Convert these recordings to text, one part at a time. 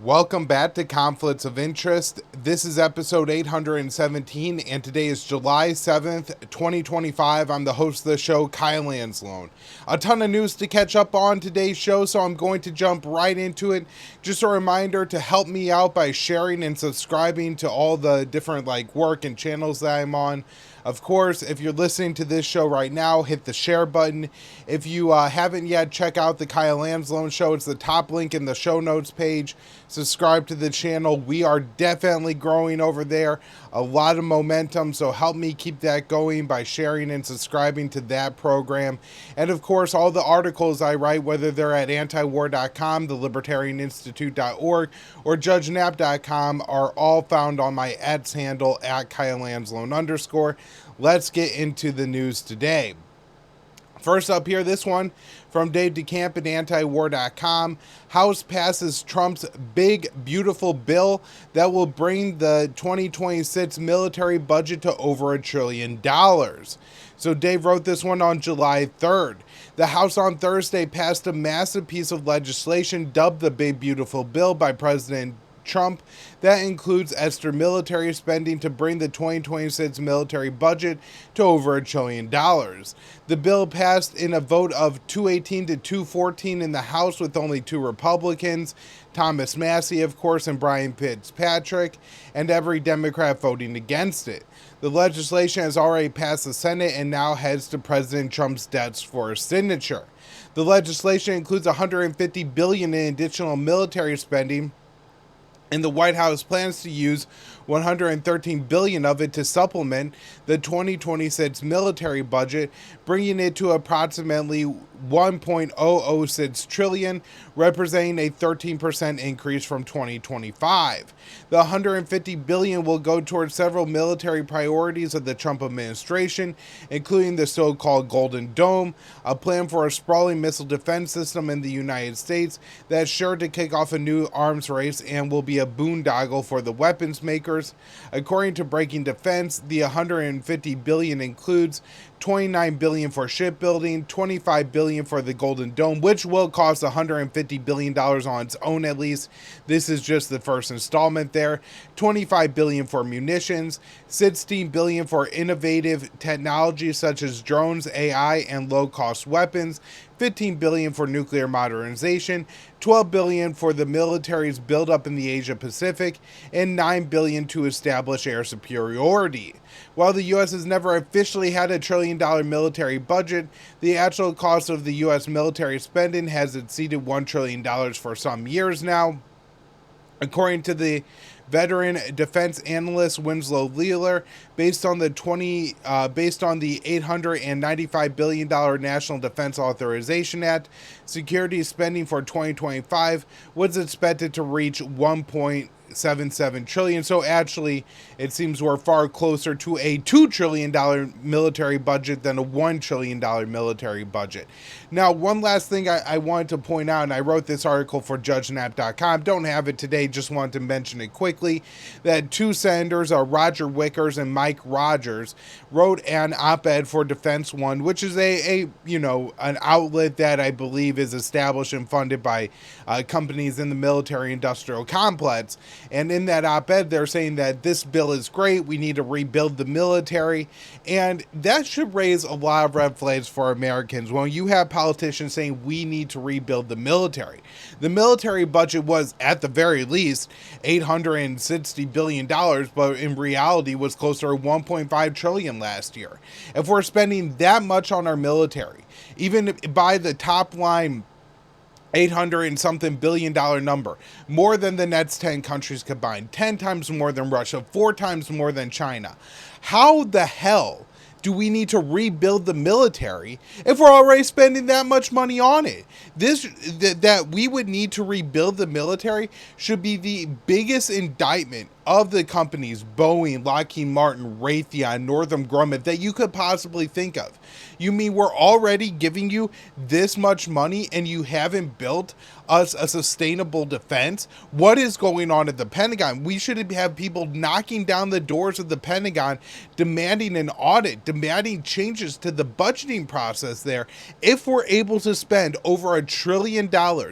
Welcome back to Conflicts of Interest. This is episode 817, and today is July 7th, 2025. I'm the host of the show, Kyle Anzalone. A ton of news to catch up on today's show, so I'm going to jump right into it. Just a reminder to help me out by sharing and subscribing to all the different work and channels that I'm on. Of course, if you're listening to this show right now, hit the share button. If you haven't yet, check out the Kyle Anzalone Show. It's the top link in the show notes page. Subscribe to the channel. We are definitely growing over there. A lot of momentum, so help me keep that going by sharing and subscribing to that program. And of course, all the articles I write, whether they're at antiwar.com, thelibertarianinstitute.org, or judgenap.com, are all found on my @ handle at @KyleAnzalone_. Let's get into the news today. First up here, this one from Dave DeCamp at antiwar.com. House passes Trump's big, beautiful bill that will bring the 2026 military budget to over $1 trillion. So Dave wrote this one on July 3rd. The House on Thursday passed a massive piece of legislation dubbed the Big Beautiful Bill by President Trump that includes extra military spending to bring the 2026 military budget to over $1 trillion. The bill passed in a vote of 218 to 214 in the House with only 2 Republicans, Thomas Massie, of course, and Brian Fitzpatrick, and every Democrat voting against it. The legislation has already passed the Senate and now heads to President Trump's desk for a signature. The legislation includes $150 billion in additional military spending, and the White House plans to use $113 billion of it to supplement the 2026 military budget, bringing it to approximately $1.006 trillion, representing a 13% increase from 2025. The $150 billion will go towards several military priorities of the Trump administration, including the so-called Golden Dome, a plan for a sprawling missile defense system in the United States that's sure to kick off a new arms race and will be a boondoggle for the weapons makers. According to Breaking Defense, the $150 billion includes $29 billion for shipbuilding, $25 billion for the Golden Dome, which will cost $150 billion on its own at least. This is just the first installment there. $25 billion for munitions, $16 billion for innovative technologies such as drones, AI, and low-cost weapons, $15 billion for nuclear modernization, $12 billion for the military's buildup in the Asia Pacific, and $9 billion to establish air superiority. While the U.S. has never officially had a $1 trillion military budget, the actual cost of the U.S. military spending has exceeded $1 trillion for some years now. According to the veteran defense analyst Winslow Leeler, based on the $895 billion National Defense Authorization Act, security spending for 2025 was expected to reach $1.77 trillion. So actually, it seems we're far closer to a $2 trillion military budget than a $1 trillion military budget. Now, one last thing I wanted to point out, and I wrote this article for JudgeNap.com, don't have it today, just wanted to mention it quickly, that 2 senators, Roger Wickers and Mike Rogers, wrote an op-ed for Defense One, which is an outlet that I believe is established and funded by companies in the military-industrial complex. And in that op-ed, they're saying that this bill is great, we need to rebuild the military, and that should raise a lot of red flags for Americans when you have politicians saying we need to rebuild the military. The military budget was, at the very least, $860 billion, but in reality was closer to $1.5 trillion last year. If we're spending that much on our military, even by the top line $800 and something billion number, more than the next 10 countries combined, 10 times more than Russia, 4 times more than China. How the hell do we need to rebuild the military if we're already spending that much money on it? That we would need to rebuild the military should be the biggest indictment of the companies, Boeing, Lockheed Martin, Raytheon, Northrop Grumman, that you could possibly think of. You mean we're already giving you this much money and you haven't built us a sustainable defense? What is going on at the Pentagon? We should have people knocking down the doors of the Pentagon, demanding an audit, demanding changes to the budgeting process there, if we're able to spend over $1 trillion.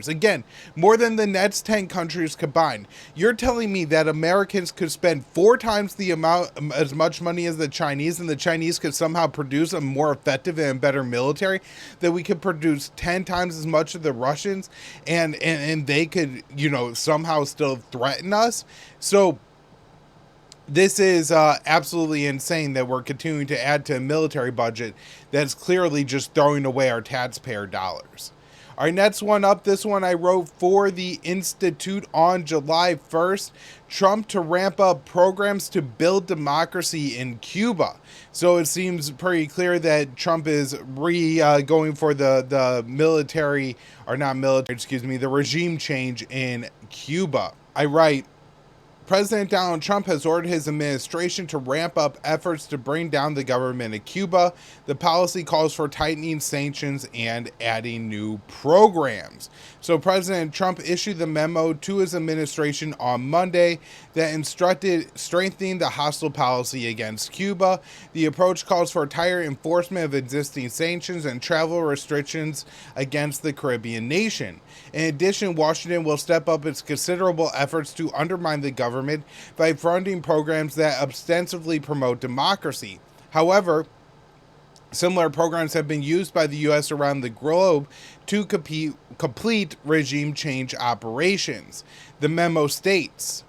Again, more than the next 10 countries combined. You're telling me that Americans could spend 4 times the amount, as much money as the Chinese, and the Chinese could somehow produce a more effective and better military, that we could produce 10 times as much of the Russians, and they could, somehow still threaten us? So this is absolutely insane that we're continuing to add to a military budget that's clearly just throwing away our taxpayer dollars. All right, next one up. This one I wrote for the Institute on July 1st. Trump to ramp up programs to build democracy in Cuba. So it seems pretty clear that Trump is going for the military, or not military, excuse me, the regime change in Cuba. I write, President Donald Trump has ordered his administration to ramp up efforts to bring down the government of Cuba. The policy calls for tightening sanctions and adding new programs. So President Trump issued the memo to his administration on Monday that instructed strengthening the hostile policy against Cuba. The approach calls for tighter enforcement of existing sanctions and travel restrictions against the Caribbean nation. In addition, Washington will step up its considerable efforts to undermine the government by funding programs that ostensibly promote democracy. However, similar programs have been used by the U.S. around the globe to complete regime change operations. The memo states,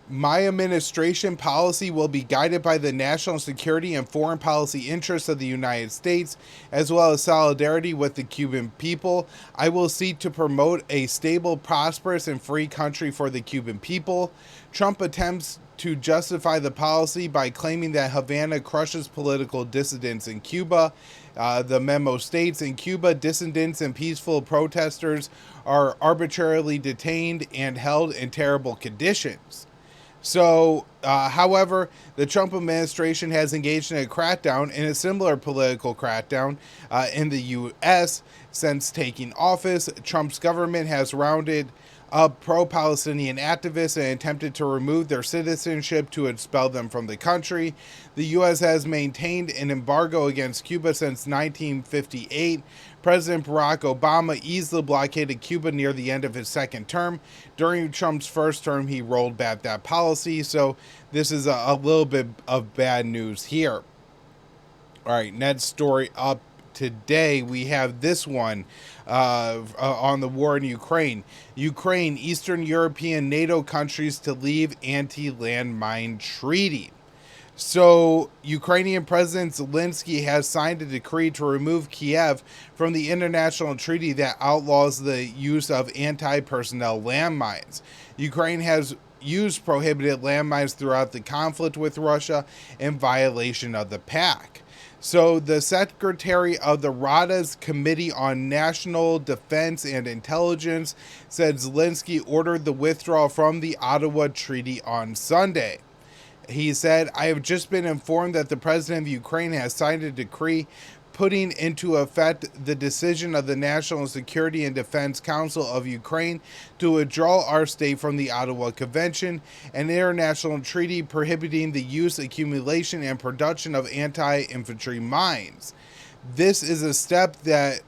my administration policy will be guided by the national security and foreign policy interests of the United States, as well as solidarity with the Cuban people. I will seek to promote a stable, prosperous, and free country for the Cuban people. Trump attempts to justify the policy by claiming that Havana crushes political dissidents in Cuba. The memo states, in Cuba, dissidents and peaceful protesters are arbitrarily detained and held in terrible conditions. So, however, the Trump administration has engaged in a crackdown, in a similar political crackdown in the U.S. since taking office. Trump's government has rounded up pro-Palestinian activists and attempted to remove their citizenship to expel them from the country. The U.S. has maintained an embargo against Cuba since 1958. President Barack Obama eased the blockade of Cuba near the end of his second term. During Trump's first term, he rolled back that policy. So this is a little bit of bad news here. All right, next story up today, we have this one on the war in Ukraine. Ukraine, Eastern European NATO countries to leave anti-landmine treaty. So, Ukrainian President Zelensky has signed a decree to remove Kiev from the international treaty that outlaws the use of anti-personnel landmines. Ukraine has used prohibited landmines throughout the conflict with Russia in violation of the pact. So the Secretary of the Rada's Committee on National Defense and Intelligence said Zelensky ordered the withdrawal from the Ottawa Treaty on Sunday. He said, I have just been informed that the President of Ukraine has signed a decree putting into effect the decision of the National Security and Defense Council of Ukraine to withdraw our state from the Ottawa Convention, an international treaty prohibiting the use, accumulation, and production of anti-infantry mines. This is a step that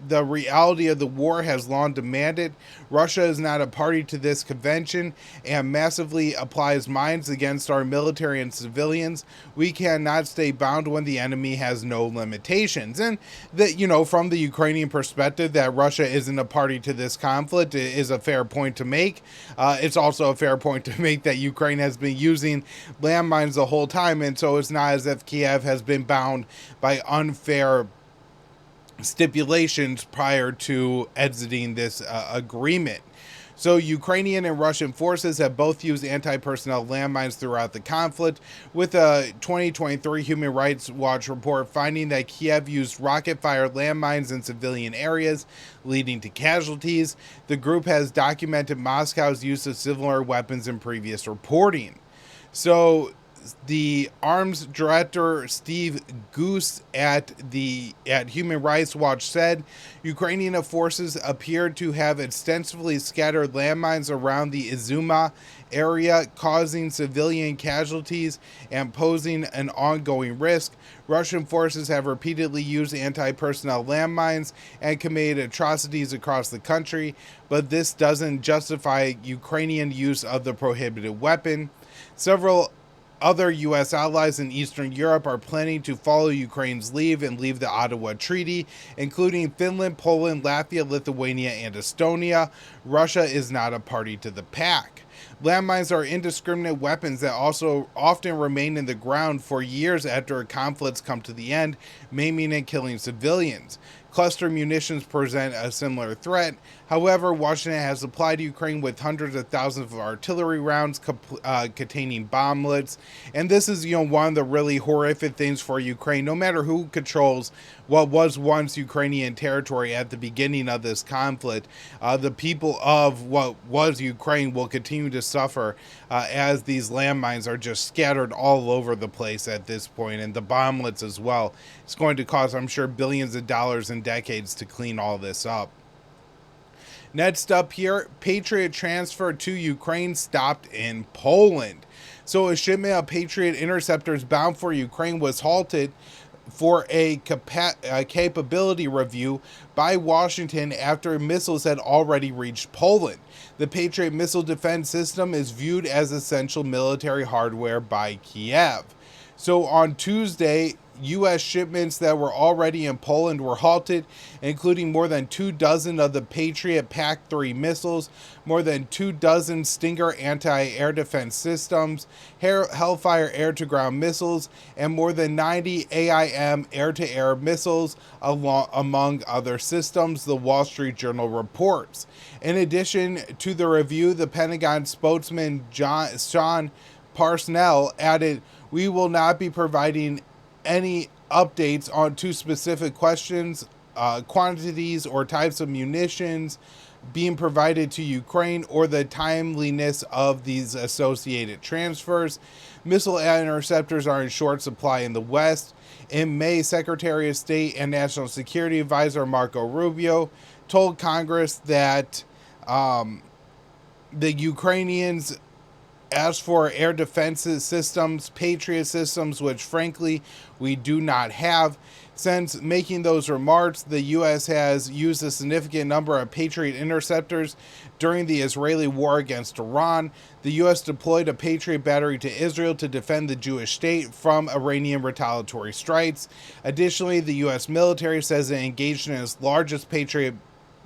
the reality of the war has long demanded. Russia is not a party to this convention and massively applies mines against our military and civilians. We cannot stay bound when the enemy has no limitations. And that, from the Ukrainian perspective, that Russia isn't a party to this conflict is a fair point to make. It's also a fair point to make that Ukraine has been using landmines the whole time, and so it's not as if Kiev has been bound by unfair stipulations prior to exiting this agreement. So Ukrainian and Russian forces have both used anti-personnel landmines throughout the conflict, with a 2023 Human Rights Watch report finding that Kiev used rocket-fired landmines in civilian areas, leading to casualties. The group has documented Moscow's use of similar weapons in previous reporting. So the arms director Steve Goose at Human Rights Watch said Ukrainian forces appear to have extensively scattered landmines around the Izuma area, causing civilian casualties and posing an ongoing risk. Russian forces have repeatedly used anti-personnel landmines and committed atrocities across the country, but this doesn't justify Ukrainian use of the prohibited weapon. Several other U.S. allies in Eastern Europe are planning to follow Ukraine's lead and leave the Ottawa Treaty, including Finland, Poland, Latvia, Lithuania, and Estonia. Russia is not a party to the pact. Landmines are indiscriminate weapons that also often remain in the ground for years after conflicts come to the end, maiming and killing civilians. Cluster munitions present a similar threat. However, Washington has supplied Ukraine with hundreds of thousands of artillery rounds containing bomblets. And this is, one of the really horrific things for Ukraine. No matter who controls what was once Ukrainian territory at the beginning of this conflict, the people of what was Ukraine will continue to suffer as these landmines are just scattered all over the place at this point, and the bomblets as well. It's going to cost, I'm sure, billions of dollars and decades to clean all this up. Next up here, Patriot transfer to Ukraine stopped in Poland. So a shipment of Patriot interceptors bound for Ukraine was halted for a capability review by Washington after missiles had already reached Poland. The Patriot missile defense system is viewed as essential military hardware by Kiev. So on Tuesday, U.S. shipments that were already in Poland were halted, including more than 24 of the Patriot PAC-3 missiles, more than 24 Stinger anti-air defense systems, Hellfire air-to-ground missiles, and more than 90 AIM air-to-air missiles, among other systems, the Wall Street Journal reports. In addition to the review, the Pentagon spokesman Sean Parnell added, "We will not be providing any updates on two specific questions, quantities or types of munitions being provided to Ukraine or the timeliness of these associated transfers. Missile interceptors are in short supply in the West." In May, Secretary of State and National Security Advisor Marco Rubio told Congress that the Ukrainians asked for air defense systems, Patriot systems, which frankly we do not have. Since making those remarks, the U.S. has used a significant number of Patriot interceptors during the Israeli war against Iran. The U.S. deployed a Patriot battery to Israel to defend the Jewish state from Iranian retaliatory strikes. Additionally, the U.S. military says it engaged in its largest Patriot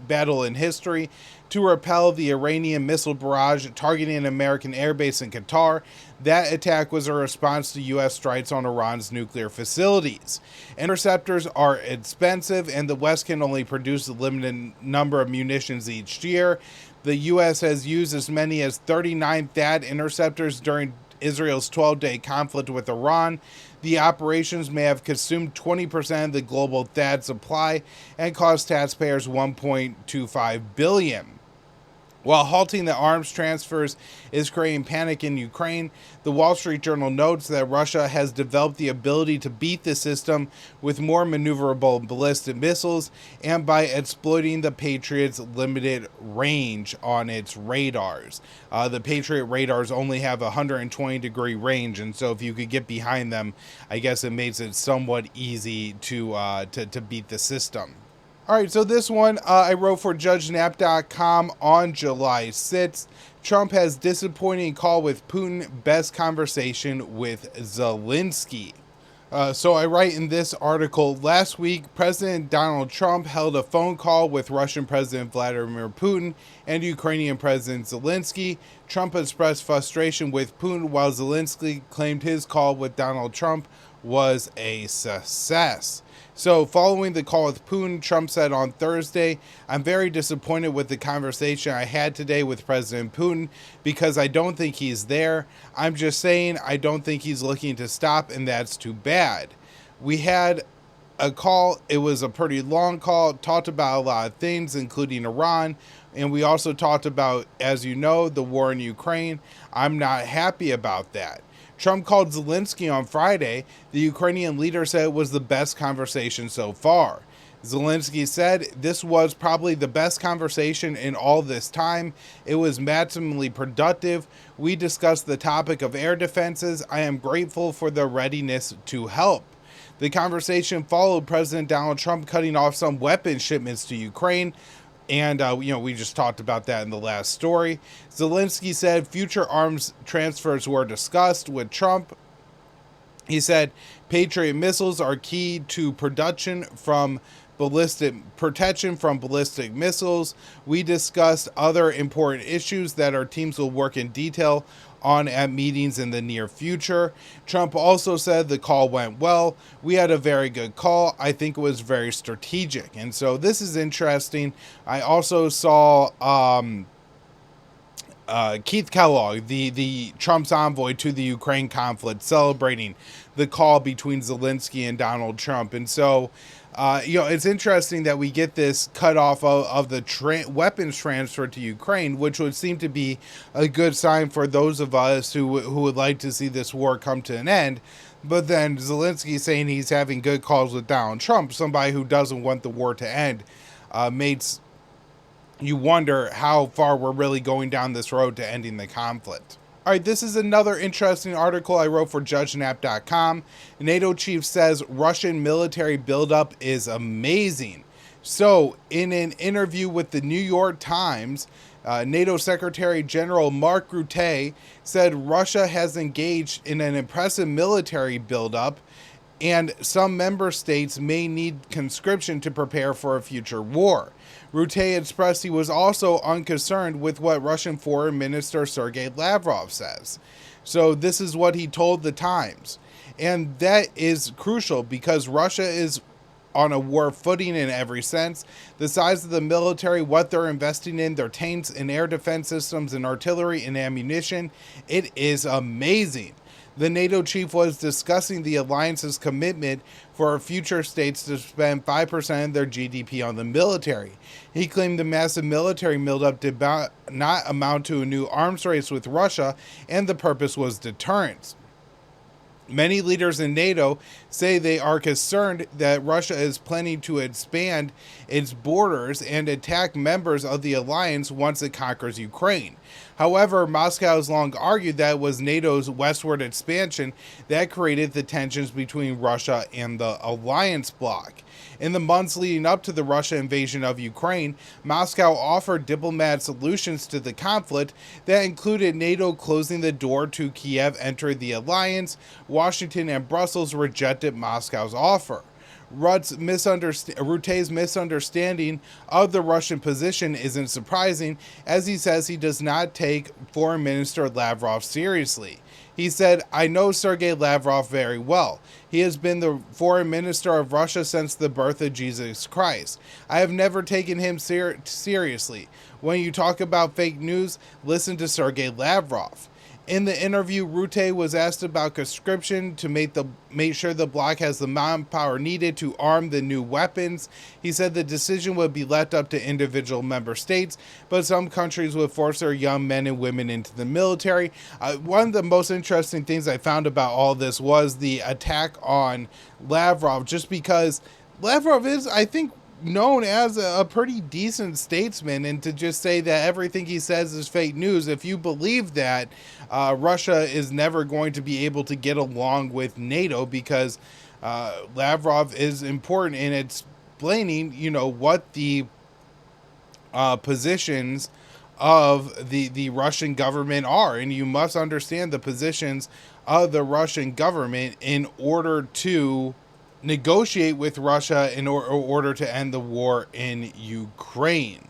battle in history to repel the Iranian missile barrage targeting an American airbase in Qatar. That attack was a response to U.S. strikes on Iran's nuclear facilities. Interceptors are expensive, and the West can only produce a limited number of munitions each year. The U.S. has used as many as 39 THAAD interceptors during Israel's 12-day conflict with Iran. The operations may have consumed 20% of the global THAAD supply and cost taxpayers $1.25 billion. While halting the arms transfers is creating panic in Ukraine, the Wall Street Journal notes that Russia has developed the ability to beat the system with more maneuverable ballistic missiles and by exploiting the Patriot's limited range on its radars. The Patriot radars only have a 120-degree range, and so if you could get behind them, I guess it makes it somewhat easy to beat the system. All right, so this one I wrote for JudgeNap.com on July 6th. Trump has disappointing call with Putin, best conversation with Zelensky. So I write in this article, last week, President Donald Trump held a phone call with Russian President Vladimir Putin and Ukrainian President Zelensky. Trump expressed frustration with Putin, while Zelensky claimed his call with Donald Trump was a success. So, following the call with Putin, Trump said on Thursday, "I'm very disappointed with the conversation I had today with President Putin because I don't think he's there. I'm just saying I don't think he's looking to stop, and that's too bad. We had a call. It was a pretty long call, talked about a lot of things, including Iran. And we also talked about, as you know, the war in Ukraine. I'm not happy about that." Trump called Zelensky on Friday. The Ukrainian leader said it was the best conversation so far. Zelensky said, "This was probably the best conversation in all this time. It was maximally productive. We discussed the topic of air defenses. I am grateful for the readiness to help." The conversation followed President Donald Trump cutting off some weapons shipments to Ukraine. And, we just talked about that in the last story. Zelensky said future arms transfers were discussed with Trump. He said Patriot missiles are key to protection from ballistic missiles. We discussed other important issues that our teams will work in detail on at meetings in the near future. Trump also said the call went well. We had a very good call. I think it was very strategic. And so this is interesting. I also saw Keith Kellogg, the Trump's envoy to the Ukraine conflict, celebrating the call between Zelensky and Donald Trump. And so, it's interesting that we get this cutoff of the weapons transfer to Ukraine, which would seem to be a good sign for those of us who would like to see this war come to an end. But then Zelensky saying he's having good calls with Donald Trump, somebody who doesn't want the war to end, makes you wonder how far we're really going down this road to ending the conflict. All right, this is another interesting article I wrote for JudgeNap.com. NATO chief says Russian military buildup is amazing. So, in an interview with the New York Times, NATO Secretary General Mark Rutte said Russia has engaged in an impressive military buildup, and some member states may need conscription to prepare for a future war. Rutte expressed he was also unconcerned with what Russian Foreign Minister Sergei Lavrov says. So this is what he told the Times. And that is crucial because Russia is on a war footing in every sense. The size of the military, what they're investing in, their tanks and air defense systems and artillery and ammunition, it is amazing. The NATO chief was discussing the alliance's commitment for future states to spend 5% of their GDP on the military. He claimed the massive military buildup did not amount to a new arms race with Russia, and the purpose was deterrence. Many leaders in NATO say they are concerned that Russia is planning to expand its borders and attack members of the alliance once it conquers Ukraine. However, Moscow has long argued that it was NATO's westward expansion that created the tensions between Russia and the alliance bloc. In the months leading up to the Russian invasion of Ukraine, Moscow offered diplomatic solutions to the conflict that included NATO closing the door to Kiev entering the alliance. Washington and Brussels rejected Moscow's offer. Rutte's misunderstanding of the Russian position isn't surprising, as he says he does not take Foreign Minister Lavrov seriously. He said, "I know Sergei Lavrov very well. He has been the foreign minister of Russia since the birth of Jesus Christ. I have never taken him seriously. When you talk about fake news, listen to Sergei Lavrov." In the interview, Rutte was asked about conscription to make sure the bloc has the manpower needed to arm the new weapons. He said the decision would be left up to individual member states, but some countries would force their young men and women into the military. One of the most interesting things I found about all this was the attack on Lavrov, just because Lavrov is, I think, known as a pretty decent statesman, and to just say that everything he says is fake news, if you believe that, Russia is never going to be able to get along with NATO, because Lavrov is important in explaining, what the positions of the Russian government are, and you must understand the positions of the Russian government in order to negotiate with Russia in order to end the war in Ukraine.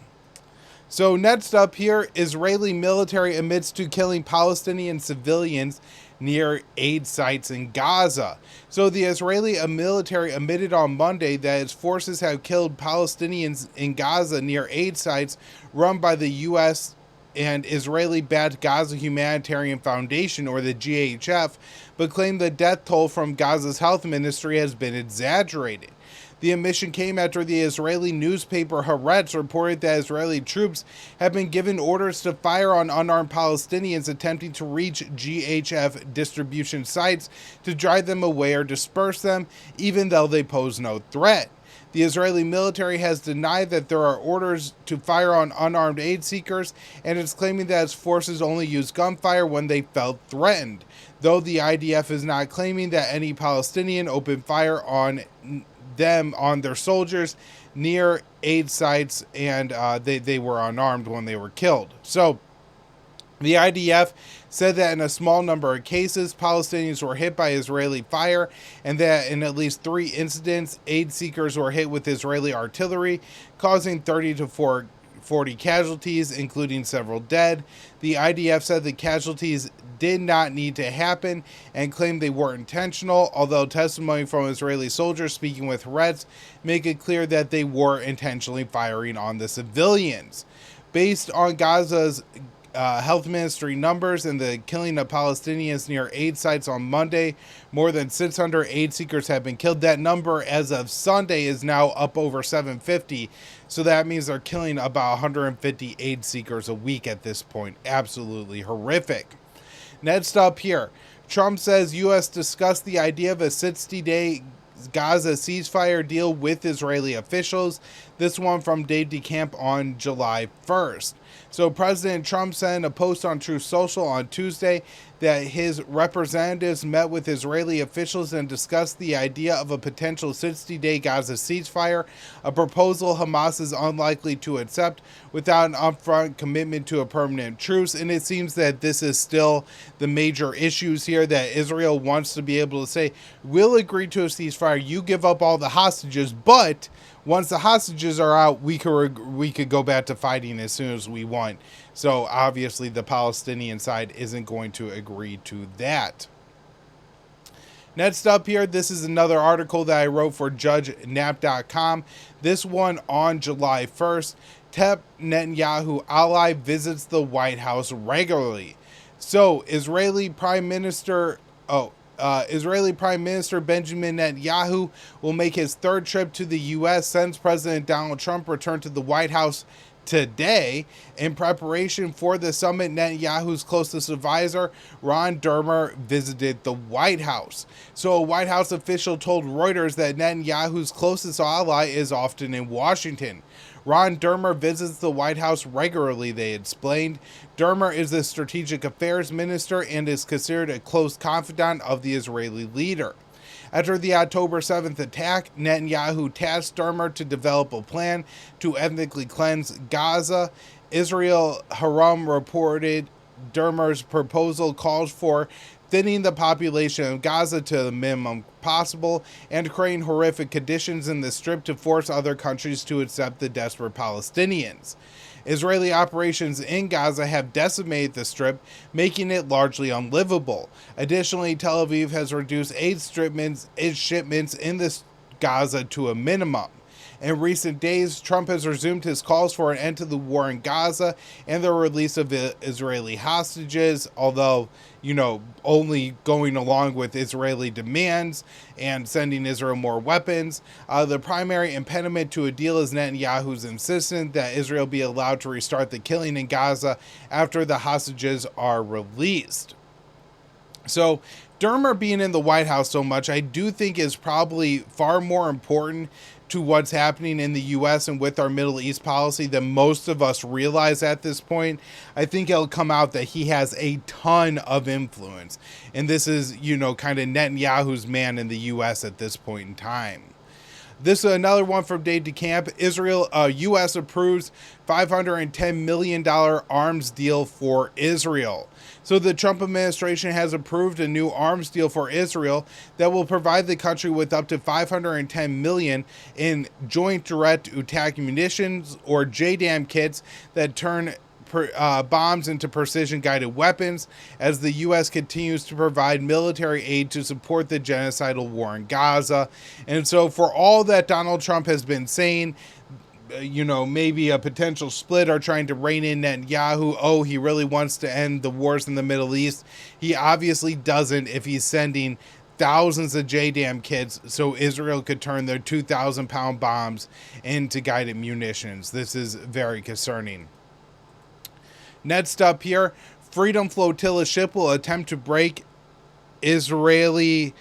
So next up here, Israeli military admits to killing Palestinian civilians near aid sites in Gaza. So the Israeli military admitted on Monday that its forces have killed Palestinians in Gaza near aid sites run by the U.S. and Israeli-backed Gaza Humanitarian Foundation, or the GHF, but claimed the death toll from Gaza's health ministry has been exaggerated. The admission came after the Israeli newspaper Haaretz reported that Israeli troops have been given orders to fire on unarmed Palestinians attempting to reach GHF distribution sites to drive them away or disperse them, even though they pose no threat. The Israeli military has denied that there are orders to fire on unarmed aid seekers, and is claiming that its forces only used gunfire when they felt threatened, though the IDF is not claiming that any Palestinian opened fire on their soldiers near aid sites, and they were unarmed when they were killed. So the IDF said that in a small number of cases, Palestinians were hit by Israeli fire, and that in at least 3 incidents, aid seekers were hit with Israeli artillery, causing 30 to 40 casualties, including several dead. The IDF said the casualties did not need to happen and claimed they were intentional, although testimony from Israeli soldiers speaking with Haaretz make it clear that they were intentionally firing on the civilians. Based on Gaza's health ministry numbers and the killing of Palestinians near aid sites on Monday, more than 600 aid seekers have been killed. That number as of Sunday is now up over 750, so that means they're killing about 150 aid seekers a week at this point. Absolutely horrific. Next up here, Trump says U.S. discussed the idea of a 60-day Gaza ceasefire deal with Israeli officials. This one from Dave DeCamp on July 1st. So President Trump said in a post on Truth Social on Tuesday that his representatives met with Israeli officials and discussed the idea of a potential 60-day Gaza ceasefire, a proposal Hamas is unlikely to accept without an upfront commitment to a permanent truce. And it seems that this is still the major issues here, that Israel wants to be able to say, we'll agree to a ceasefire, you give up all the hostages, but once the hostages are out, we could go back to fighting as soon as we want. So obviously the Palestinian side isn't going to agree to that. Next up here, this is another article that I wrote for JudgeNap.com. This one on July 1st. Netanyahu ally visits the White House regularly. So Israeli Prime Minister Benjamin Netanyahu will make his 3rd trip to the U.S. since President Donald Trump returned to the White House today. In preparation for the summit, Netanyahu's closest advisor, Ron Dermer, visited the White House. So a White House official told Reuters that Netanyahu's closest ally is often in Washington. Ron Dermer visits the White House regularly, they explained. Dermer is the strategic affairs minister and is considered a close confidant of the Israeli leader. After the October 7th attack, Netanyahu tasked Dermer to develop a plan to ethnically cleanse Gaza. Israel Haram reported Dermer's proposal calls for thinning the population of Gaza to the minimum possible and creating horrific conditions in the Strip to force other countries to accept the desperate Palestinians. Israeli operations in Gaza have decimated the Strip, making it largely unlivable. Additionally, Tel Aviv has reduced aid shipments in Gaza to a minimum. In recent days, Trump has resumed his calls for an end to the war in Gaza and the release of Israeli hostages, although, only going along with Israeli demands and sending Israel more weapons. The primary impediment to a deal is Netanyahu's insistence that Israel be allowed to restart the killing in Gaza after the hostages are released. So, Dermer being in the White House so much, I do think is probably far more important to what's happening in the U.S. and with our Middle East policy than most of us realize at this point. I think it'll come out that he has a ton of influence. And this is, kind of Netanyahu's man in the U.S. at this point in time. This is another one from Dave DeCamp. U.S. approves $510 million arms deal for Israel. So the Trump administration has approved a new arms deal for Israel that will provide the country with up to $510 million in joint direct attack munitions, or JDAM kits, that turn bombs into precision-guided weapons as the U.S. continues to provide military aid to support the genocidal war in Gaza. And so for all that Donald Trump has been saying, maybe a potential split or trying to rein in Netanyahu, he really wants to end the wars in the Middle East, he obviously doesn't if he's sending thousands of JDAM kits so Israel could turn their 2,000-pound bombs into guided munitions. This is very concerning. Next up here, Freedom Flotilla ship will attempt to break Israeli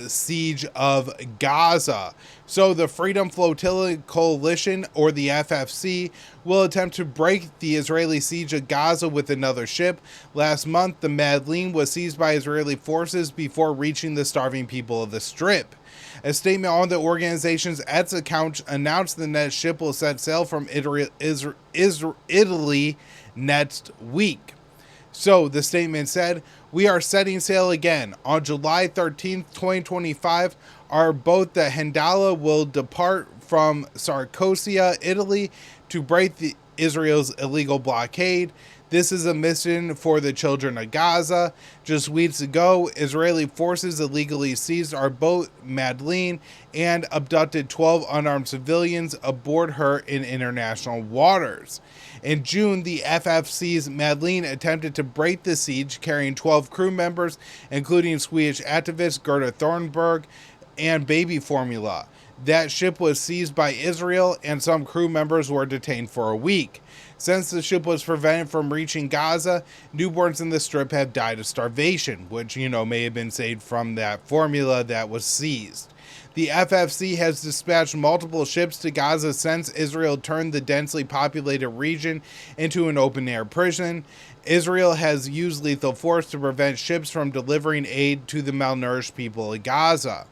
siege of Gaza. So the Freedom Flotilla Coalition, or the FFC, will attempt to break the Israeli siege of Gaza with another ship. Last month, the Madleen was seized by Israeli forces before reaching the starving people of the Strip. A statement on the organization's X account announced the next ship will set sail from Italy next week. So the statement said, "We are setting sail again. On July 13th, 2025, our boat, the Hendala, will depart from Sarcosia, Italy, to break Israel's illegal blockade. This is a mission for the children of Gaza. Just weeks ago, Israeli forces illegally seized our boat, Madleen, and abducted 12 unarmed civilians aboard her in international waters. In June, the FFC's Madleen attempted to break the siege, carrying 12 crew members, including Swedish activist Gerda Thunberg and baby formula. That ship was seized by Israel, and some crew members were detained for a week. Since the ship was prevented from reaching Gaza, newborns in the Strip have died of starvation, which, may have been saved from that formula that was seized. The FFC has dispatched multiple ships to Gaza since Israel turned the densely populated region into an open-air prison. Israel has used lethal force to prevent ships from delivering aid to the malnourished people of Gaza.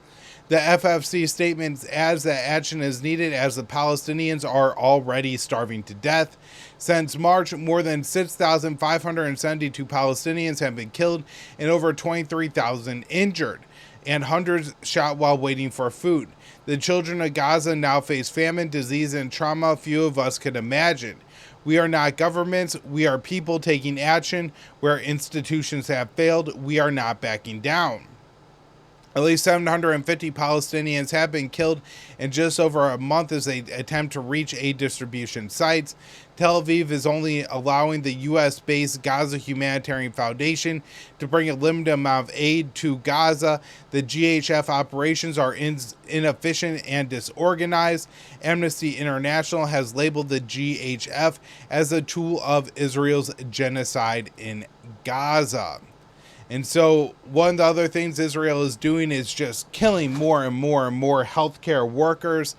The FFC statement adds that action is needed as the Palestinians are already starving to death. Since March, more than 6,572 Palestinians have been killed and over 23,000 injured, and hundreds shot while waiting for food. The children of Gaza now face famine, disease, and trauma few of us could imagine. We are not governments, we are people taking action. Where institutions have failed, we are not backing down. At least 750 Palestinians have been killed in just over a month as they attempt to reach aid distribution sites. Tel Aviv is only allowing the U.S.-based Gaza Humanitarian Foundation to bring a limited amount of aid to Gaza. The GHF operations are inefficient and disorganized. Amnesty International has labeled the GHF as a tool of Israel's genocide in Gaza. And so one of the other things Israel is doing is just killing more and more and more healthcare workers.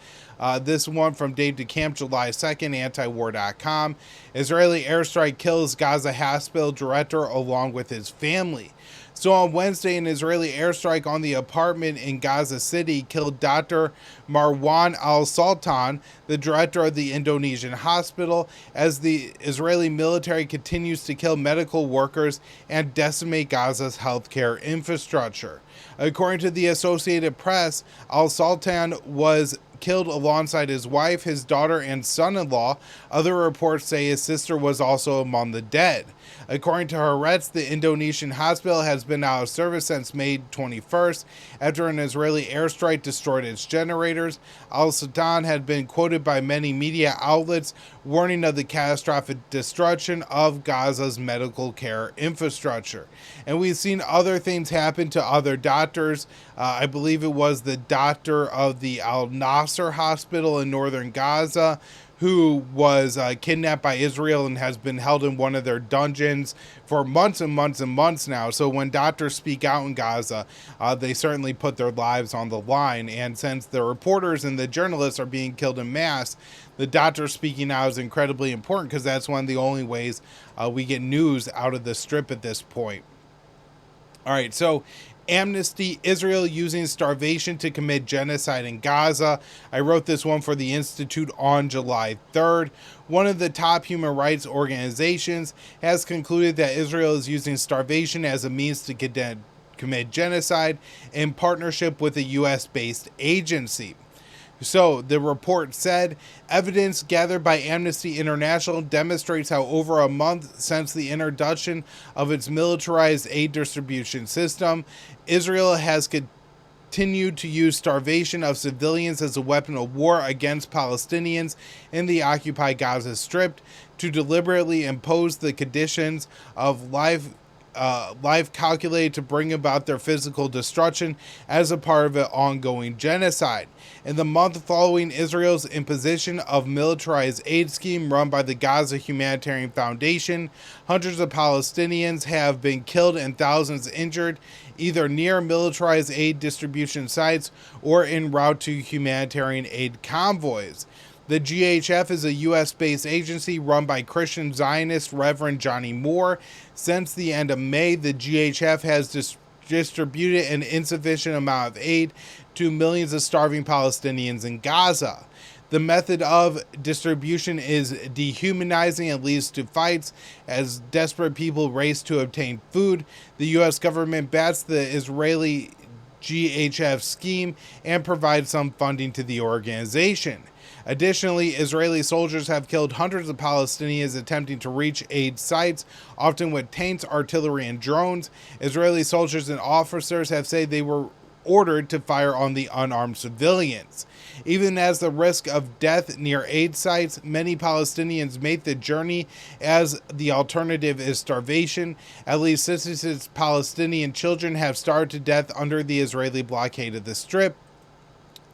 This one from Dave DeCamp, July 2nd, antiwar.com. Israeli airstrike kills Gaza hospital director along with his family. So on Wednesday, an Israeli airstrike on the apartment in Gaza City killed Dr. Marwan al-Sultan, the director of the Indonesian hospital, as the Israeli military continues to kill medical workers and decimate Gaza's healthcare infrastructure. According to the Associated Press, al-Sultan was killed alongside his wife, his daughter, and son-in-law. Other reports say his sister was also among the dead. According to Haaretz, the Indonesian hospital has been out of service since May 21st after an Israeli airstrike destroyed its generators. Al-Sultan had been quoted by many media outlets warning of the catastrophic destruction of Gaza's medical care infrastructure. And we've seen other things happen to other doctors. I believe it was the doctor of the Al-Nasser hospital in northern Gaza who was kidnapped by Israel and has been held in one of their dungeons for months and months and months now. So when doctors speak out in Gaza, they certainly put their lives on the line. And since the reporters and the journalists are being killed in mass, the doctors speaking out is incredibly important because that's one of the only ways we get news out of the Strip at this point. All right, so Amnesty Israel using starvation to commit genocide in Gaza. I wrote this one for the Institute on July 3rd. One of the top human rights organizations has concluded that Israel is using starvation as a means to commit genocide in partnership with a U.S.-based agency. So the report said, evidence gathered by Amnesty International demonstrates how over a month since the introduction of its militarized aid distribution system, Israel has continued to use starvation of civilians as a weapon of war against Palestinians in the occupied Gaza Strip to deliberately impose the conditions of life calculated to bring about their physical destruction as a part of an ongoing genocide. In the month following Israel's imposition of militarized aid scheme run by the Gaza Humanitarian Foundation, hundreds of Palestinians have been killed and thousands injured, either near militarized aid distribution sites or en route to humanitarian aid convoys. The GHF is a U.S.-based agency run by Christian Zionist Reverend Johnny Moore. Since the end of May, the GHF has distributed an insufficient amount of aid to millions of starving Palestinians in Gaza. The method of distribution is dehumanizing and leads to fights as desperate people race to obtain food. The U.S. government backs the Israeli GHF scheme and provides some funding to the organization. Additionally, Israeli soldiers have killed hundreds of Palestinians attempting to reach aid sites, often with tanks, artillery, and drones. Israeli soldiers and officers have said they were ordered to fire on the unarmed civilians. Even as the risk of death near aid sites, many Palestinians make the journey as the alternative is starvation. At least 66 Palestinian children have starved to death under the Israeli blockade of the Strip.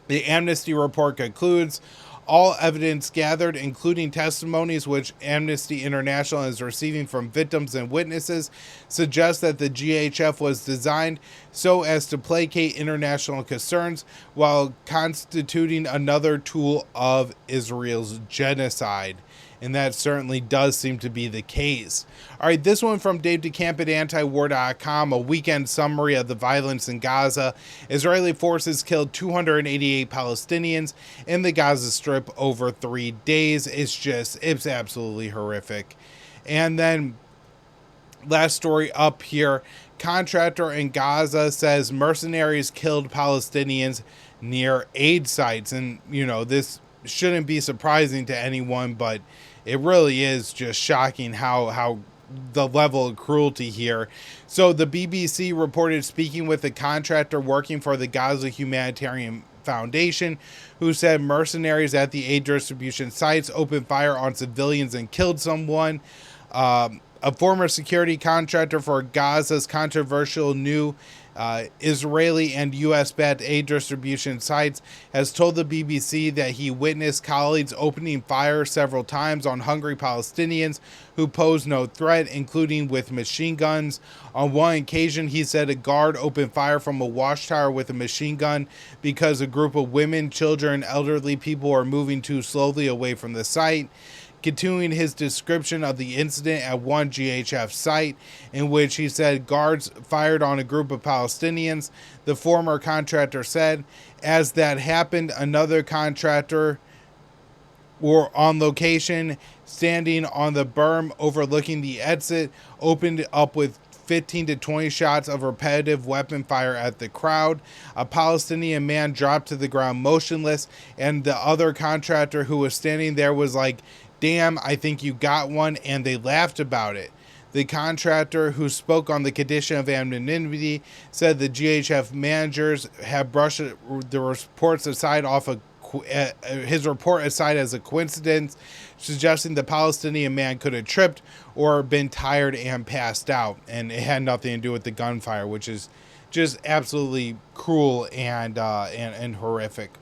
The Amnesty report concludes, all evidence gathered, including testimonies which Amnesty International is receiving from victims and witnesses, suggests that the GHF was designed so as to placate international concerns while constituting another tool of Israel's genocide. And that certainly does seem to be the case. All right, this one from Dave DeCamp at antiwar.com, a weekend summary of the violence in Gaza. Israeli forces killed 288 Palestinians in the Gaza Strip over 3 days. It's absolutely horrific. And then last story up here, contractor in Gaza says mercenaries killed Palestinians near aid sites. And, this shouldn't be surprising to anyone, but it really is just shocking how the level of cruelty here. So the BBC reported speaking with a contractor working for the Gaza Humanitarian Foundation, who said mercenaries at the aid distribution sites opened fire on civilians and killed someone. A former security contractor for Gaza's controversial new Israeli and U.S.-backed aid distribution sites has told the BBC that he witnessed colleagues opening fire several times on hungry Palestinians who posed no threat, including with machine guns. On one occasion, he said a guard opened fire from a watchtower with a machine gun because a group of women, children, and elderly people were moving too slowly away from the site. Continuing his description of the incident at one GHF site, in which he said guards fired on a group of Palestinians, the former contractor said, as that happened, another contractor were on location, standing on the berm overlooking the exit, opened up with 15 to 20 shots of repetitive weapon fire at the crowd. A Palestinian man dropped to the ground motionless, and the other contractor who was standing there was like, "Damn, I think you got one," and they laughed about it. The contractor, who spoke on the condition of anonymity, said the GHF managers have brushed the reports aside his report aside as a coincidence, suggesting the Palestinian man could have tripped or been tired and passed out, and it had nothing to do with the gunfire, which is just absolutely cruel and horrific.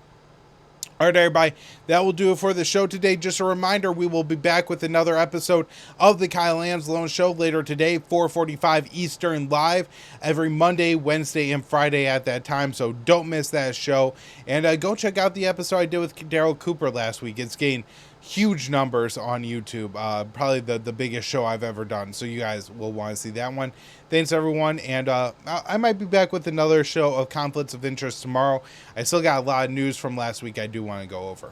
All right, everybody, that will do it for the show today. Just a reminder, we will be back with another episode of the Kyle Anzalone Show later today, 4:45 Eastern live, every Monday, Wednesday, and Friday at that time, so don't miss that show. And go check out the episode I did with Daryl Cooper last week. It's gained huge numbers on YouTube, probably the biggest show I've ever done, so you guys will want to see that one. Thanks, everyone, and I might be back with another show of conflicts of interest tomorrow. I still got a lot of news from last week I do want to go over.